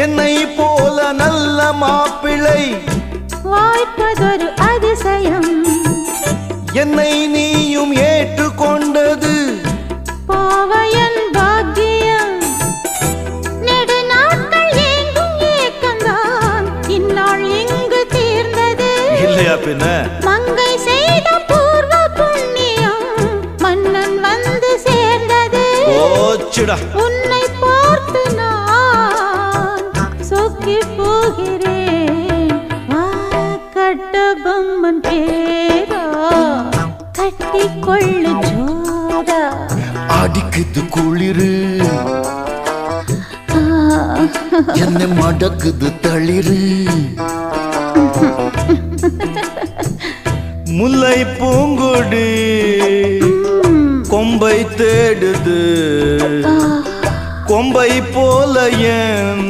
என்னை போல நல்ல மாப்பிள்ளை வாய்ப்பதொரு அதிசயம். என்னை நீயும் ஏற்றுக்கொண்டது பாவையன் பாக்கியம். நெடு நாட்கள் ஏங்கும் ஏக்கந்தான் இந்நாள் இங்கு தீர்ந்தது. இல்லையா பின்ன? மங்கை செய்த பூர்வ புண்ணியம் மன்னன் வந்து சேர்ந்தது. ஓச்சுடா. உன்னை பார்த்து நான் சொக்கி போகிறேன். கட்டபொம்மன் பேரா கட்டிக்கொள்ளு ஜோரா. அடிக்குது குளிரு என்னை மடக்குது தளிரு. முல்லை பூங்குடி கொம்பை தேடுது கொம்பை போல என்